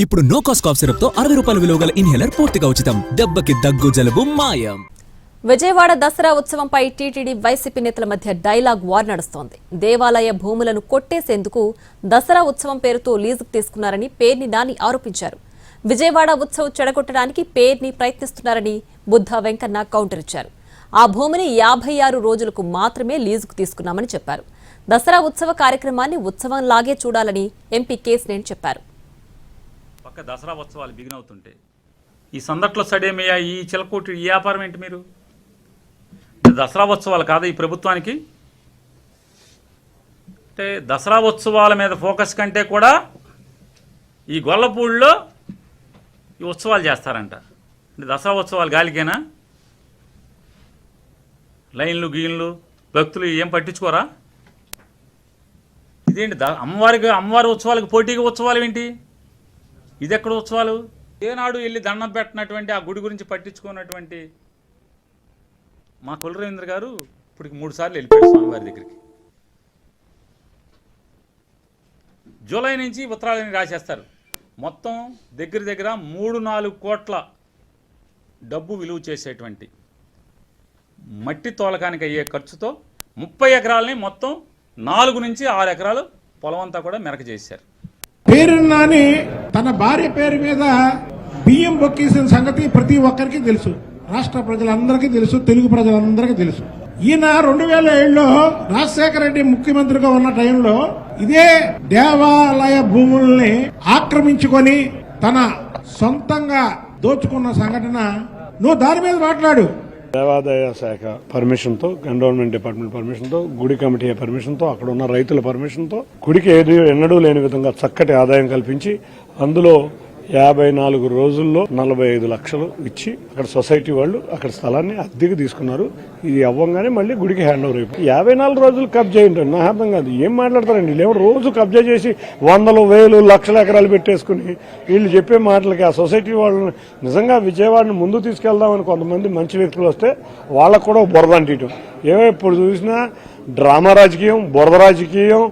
ఇప్పుడు no cost cough syrup తో 60 రూపాయల విలువ గల ఇన్హేలర్ పూర్తిగా ఉచితం. దెబ్బకి దగ్గు జలుబు మాయం. విజయవాడ దసరా ఉత్సవంపై టీటీడీ వైసీపీ నేతల మధ్య డైలాగ్ వార్ నడుస్తోంది. దేవాలయ భూములను కొట్టేసేందుకు దసరా ఉత్సవం పేరుతో లీజుకు తీసుకున్నారని పేర్ని నాని ఆరోపించారు. విజయవాడ ఉత్సవం చెడగొట్టడానికి పేర్ని ప్రయత్నిస్తున్నారని బుద్ధ వెంకన్న కౌంటర్ ఇచ్చారు. ఆ భూమిని 56 రోజులకు మాత్రమే లీజుకు తీసుకున్నామని చెప్పారు. దసరా ఉత్సవ కార్యక్రమాన్ని ఉత్సవంలాగే చూడాలని ఎంపీ కేసినేని చెప్పారు. దసరా ఉత్సవాలు బిగిన్ అవుతుంటే ఈ సందట్లో సడేమయ్యా ఈ చిలకోటి ఈ వ్యాపారం ఏంటి? మీరు దసరా ఉత్సవాలు కాదా ఈ ప్రభుత్వానికి? అంటే దసరా ఉత్సవాల మీద ఫోకస్ కంటే కూడా ఈ గొల్లపూడిలో ఈ ఉత్సవాలు చేస్తారంట. అంటే దసరా ఉత్సవాలు గాలికేనా? లైన్లు గీన్లు భక్తులు ఏం పట్టించుకోరా? ఇదేంటి అమ్మవారి ఉత్సవాలకు పోటీగా ఉత్సవాలు ఏంటి? ఇది ఎక్కడ ఉత్సవాలు? ఏనాడు వెళ్ళి దండం పెట్టినటువంటి ఆ గుడి గురించి పట్టించుకున్నటువంటి మా కులరవీంద్ర గారు ఇప్పటికి 3 సార్లు వెళ్ళిపోయారు స్వామివారి దగ్గరికి. జూలై నుంచి ఉత్తరాలని రాసేస్తారు. మొత్తం దగ్గర 3-4 కోట్ల డబ్బు విలువ చేసేటువంటి మట్టి తోలకానికి అయ్యే ఖర్చుతో 30 ఎకరాలని మొత్తం 4 నుంచి 6 ఎకరాలు పొలం అంతా కూడా మెరక చేశారు. పేరున్నాని తన భార్య పేరు మీద బియ్యం బొక్కేసిన సంగతి ప్రతి ఒక్కరికి తెలుసు. రాష్ట్ర ప్రజలందరికీ తెలుసు, తెలుగు ప్రజలందరికీ తెలుసు. ఈయన 2007లో రాజశేఖర రెడ్డి ముఖ్యమంత్రిగా ఉన్న టైంలో ఇదే దేవాలయ భూముల్ని ఆక్రమించుకొని తన సొంతంగా దోచుకున్న సంఘటన నువ్వు దాని మీద మాట్లాడు. దేవాదాయ శాఖ పర్మిషన్ తో, గవర్నమెంట్ డిపార్ట్మెంట్ పర్మిషన్ తో, గుడి కమిటీ పర్మిషన్ తో, అక్కడ ఉన్న రైతుల పర్మిషన్ తో గుడికి ఎన్నడూ లేని విధంగా చక్కటి ఆదాయం కల్పించి అందులో 54 రోజుల్లో 45 లక్షలు ఇచ్చి అక్కడ సొసైటీ వాళ్ళు అక్కడ స్థలాన్ని అద్దెకి తీసుకున్నారు. ఇది అవ్వంగానే మళ్ళీ గుడికి హ్యాండ్ ఓవర్ అయిపోయి 54 రోజులు కబ్జా ఏంటండి? నా అర్థం కాదు. ఏం మాట్లాడతారండి వీళ్ళు? రోజు కబ్జా చేసి 100,000, 1,000, లక్షల ఎకరాలు పెట్టేసుకుని వీళ్ళు చెప్పే మాటలకి ఆ సొసైటీ వాళ్ళు నిజంగా విజయవాడని ముందు తీసుకెళ్దామని కొంతమంది మంచి వ్యక్తులు వస్తే వాళ్ళకు కూడా బురద అంటియటం. ఇప్పుడు చూసినా డ్రామా రాజకీయం, బురద రాజకీయం,